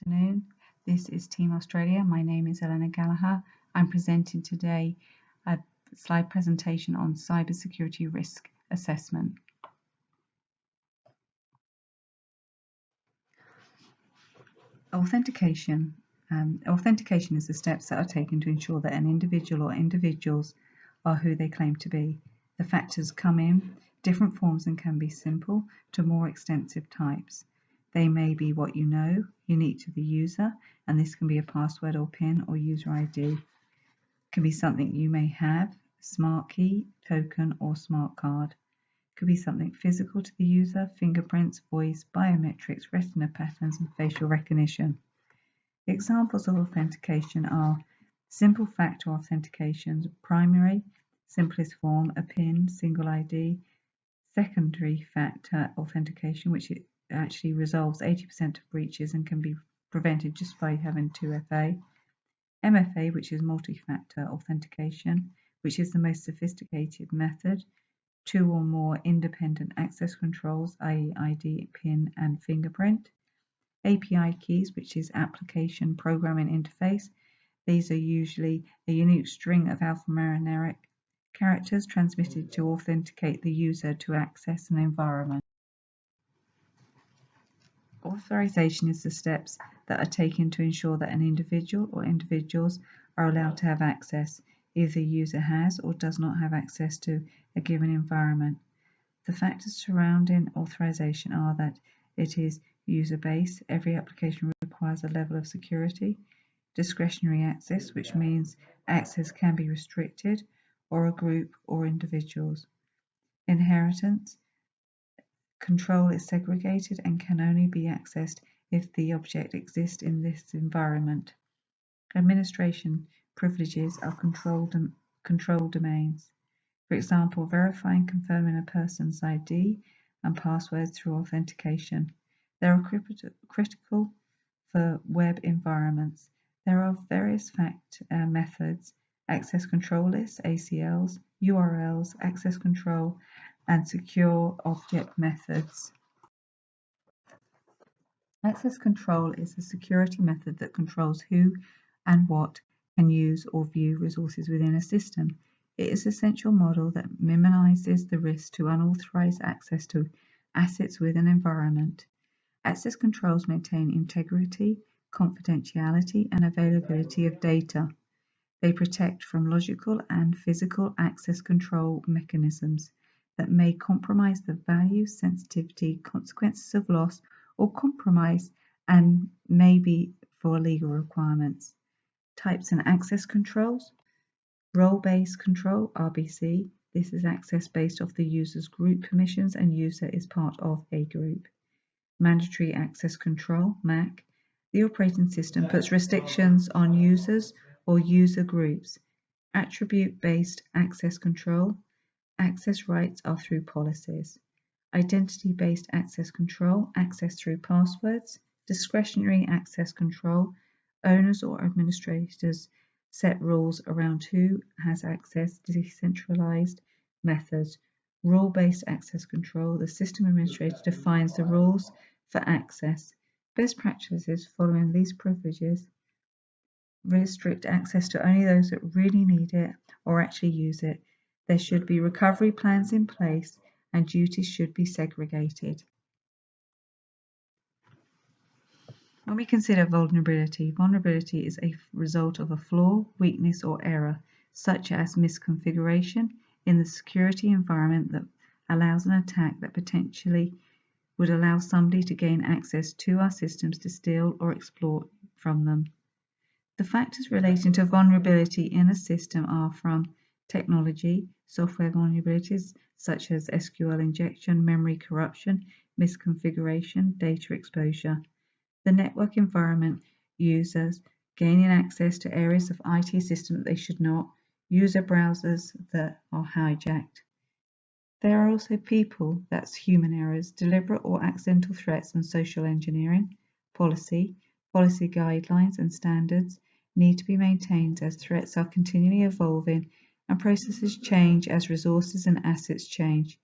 Afternoon. This is Team Australia. My name is Elena Gallagher. I'm presenting today a slide presentation on cybersecurity risk assessment. Authentication. Authentication is the steps that are taken to ensure that an individual or individuals are who they claim to be. The factors come in different forms and can be simple to more extensive types. They may be what you know, unique to the user, and this can be a password or PIN or user ID. It can be something you may have, smart key, token, or smart card. It could be something physical to the user, fingerprints, voice, biometrics, retina patterns, and facial recognition. Examples of authentication are simple factor authentications, primary, simplest form, a PIN, single ID, secondary factor authentication, which actually resolves 80% of breaches and can be prevented just by having 2FA. MFA, which is multi-factor authentication, which is the most sophisticated method. 2 or more independent access controls, i.e. ID, PIN, and fingerprint. API keys, which is application programming interface. These are usually a unique string of alphanumeric characters transmitted to authenticate the user to access an environment. Authorization is the steps that are taken to ensure that an individual or individuals are allowed to have access. Either the user has or does not have access to a given environment. The factors surrounding authorization are that it is user-based. Every application requires a level of security. Discretionary access, which means access can be restricted, or a group or individuals. Inheritance. Control is segregated and can only be accessed if the object exists in this environment. Administration privileges are control domains. For example, verifying and confirming a person's ID and passwords through authentication. They are critical for web environments. There are various methods: access control lists, ACLs, URLs, access control, and secure object methods. Access control is a security method that controls who and what can use or view resources within a system. It is an essential model that minimizes the risk to unauthorized access to assets within an environment. Access controls maintain integrity, confidentiality, and availability of data. They protect from logical and physical access control mechanisms that may compromise the value, sensitivity, consequences of loss, or compromise, and may be for legal requirements. Types and access controls. Role-based control, RBC. This is access based off the user's group permissions and user is part of a group. Mandatory access control, MAC. The operating system puts restrictions on users or user groups. Attribute-based access control. Access rights are through policies. Identity-based access control, access through passwords. Discretionary access control. Owners or administrators set rules around who has access. Decentralized methods. Rule-based access control. The system administrator defines the rules for access. Best practices following these privileges restrict access to only those that really need it or actually use it. There should be recovery plans in place and duties should be segregated. When we consider vulnerability, vulnerability is a result of a flaw, weakness, or error, such as misconfiguration in the security environment that allows an attack that potentially would allow somebody to gain access to our systems to steal or exploit from them. The factors relating to vulnerability in a system are from technology, software vulnerabilities such as SQL injection, memory corruption, misconfiguration, data exposure. The network environment, users gaining access to areas of IT system that they should not, user browsers that are hijacked. There are also people, that's human errors, deliberate or accidental threats and social engineering. Policy guidelines and standards need to be maintained as threats are continually evolving and processes change as resources and assets change.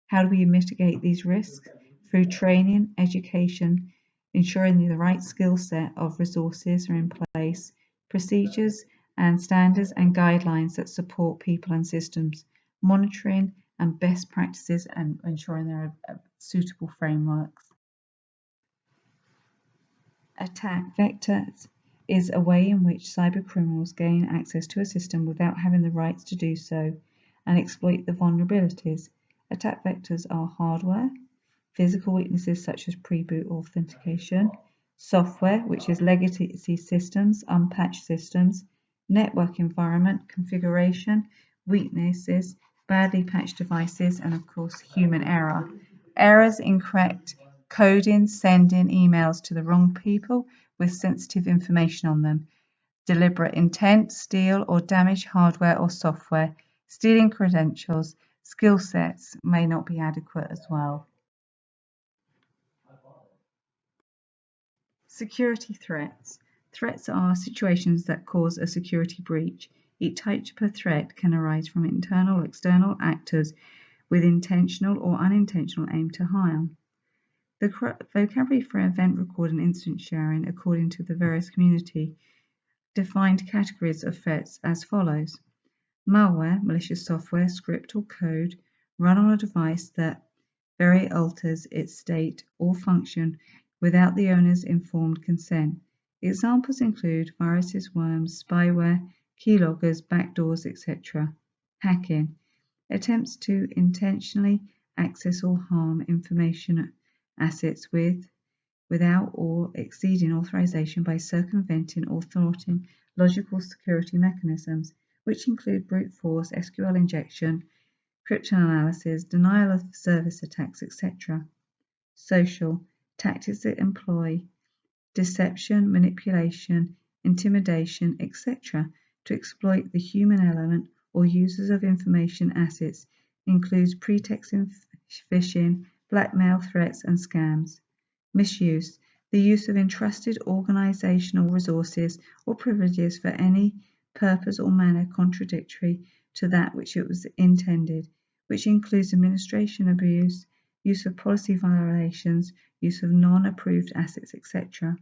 How do we mitigate these risks? Through training, education, ensuring the right skill set of resources are in place, procedures and standards and guidelines that support people and systems, monitoring and best practices, and ensuring there are suitable frameworks. Attack vectors is a way in which cybercriminals gain access to a system without having the rights to do so and exploit the vulnerabilities. Attack vectors are hardware, physical weaknesses such as pre-boot authentication, software, which is legacy systems, unpatched systems, network environment, configuration, weaknesses, badly patched devices, and of course human error. Errors, incorrect coding, sending emails to the wrong people with sensitive information on them, deliberate intent, steal or damage hardware or software, stealing credentials, skill sets may not be adequate as well. Security threats. Threats are situations that cause a security breach. Each type of threat can arise from internal or external actors with intentional or unintentional aim to harm. The vocabulary for event record and incident sharing, according to the various community, defined categories of threats as follows. Malware, malicious software, script or code run on a device that very alters its state or function without the owner's informed consent. Examples include viruses, worms, spyware, keyloggers, backdoors, etc. Hacking. Attempts to intentionally access or harm information assets without or exceeding authorization by circumventing or thwarting logical security mechanisms, which include brute force, SQL injection, cryptanalysis, denial of service attacks, etc. Social. Tactics that employ deception, manipulation, intimidation, etc. to exploit the human element or users of information assets includes pretext phishing, blackmail, threats, and scams. Misuse. The use of entrusted organizational resources or privileges for any purpose or manner contradictory to that which it was intended, which includes administration abuse, use of policy violations, use of non-approved assets, etc.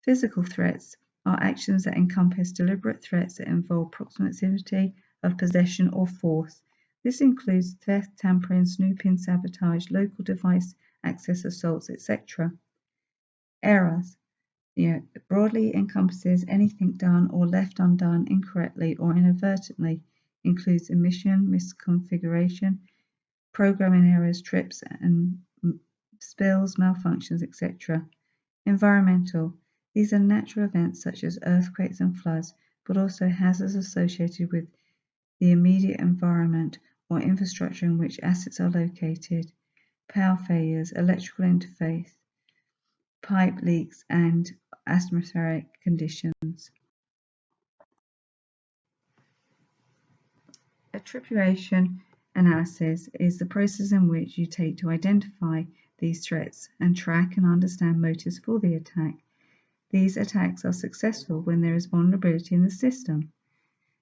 Physical threats are actions that encompass deliberate threats that involve proximity of possession or force. This includes theft, tampering, snooping, sabotage, local device access assaults, etc. Errors. Broadly encompasses anything done or left undone incorrectly or inadvertently, includes omission, misconfiguration, programming errors, trips and spills, malfunctions, etc. Environmental. These are natural events such as earthquakes and floods, but also hazards associated with the immediate environment or infrastructure in which assets are located, power failures, electrical interface, pipe leaks, and atmospheric conditions. Attribution analysis is the process in which you take to identify these threats and track and understand motives for the attack. These attacks are successful when there is vulnerability in the system.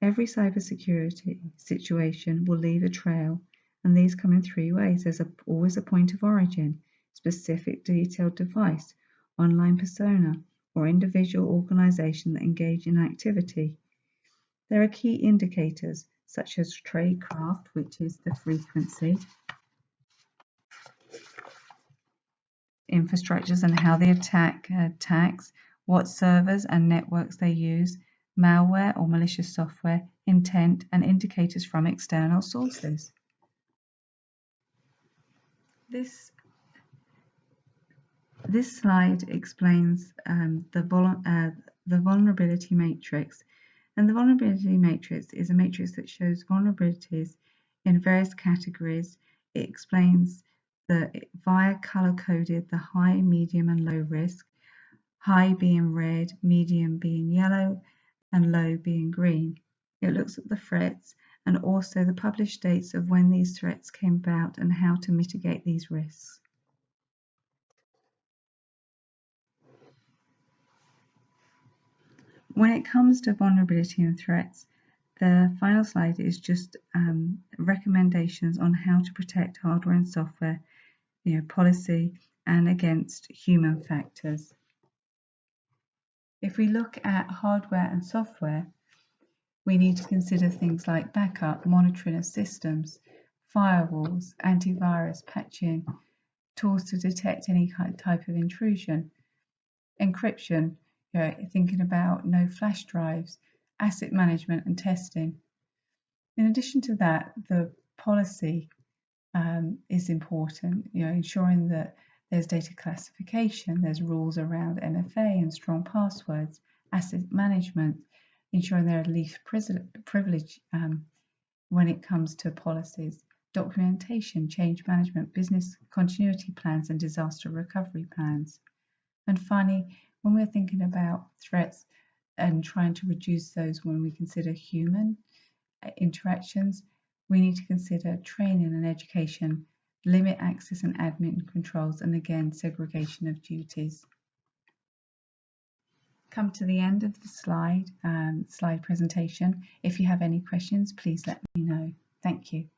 Every cybersecurity situation will leave a trail, and these come in three ways. There's always a point of origin, specific detailed device, online persona, or individual organization that engage in activity. There are key indicators such as tradecraft, which is the frequency, infrastructures and how the attacks, what servers and networks they use, malware or malicious software, intent, and indicators from external sources. This slide explains the vulnerability matrix. And the vulnerability matrix is a matrix that shows vulnerabilities in various categories. It explains via color-coded the high, medium, and low risk, high being red, medium being yellow, and low being green. It looks at the threats and also the published dates of when these threats came about and how to mitigate these risks. When it comes to vulnerability and threats, the final slide is just recommendations on how to protect hardware and software, policy, and against human factors. If we look at hardware and software, we need to consider things like backup, monitoring of systems, firewalls, antivirus, patching, tools to detect any type of intrusion, encryption, thinking about no flash drives, asset management and testing. In addition to that, the policy is important, ensuring that there's data classification, there's rules around MFA and strong passwords, asset management, ensuring there are least privilege when it comes to policies, documentation, change management, business continuity plans and disaster recovery plans. And finally, when we're thinking about threats and trying to reduce those when we consider human interactions, we need to consider training and education, limit access and admin controls, and again, segregation of duties. Come to the end of the slide presentation. If you have any questions, please let me know. Thank you.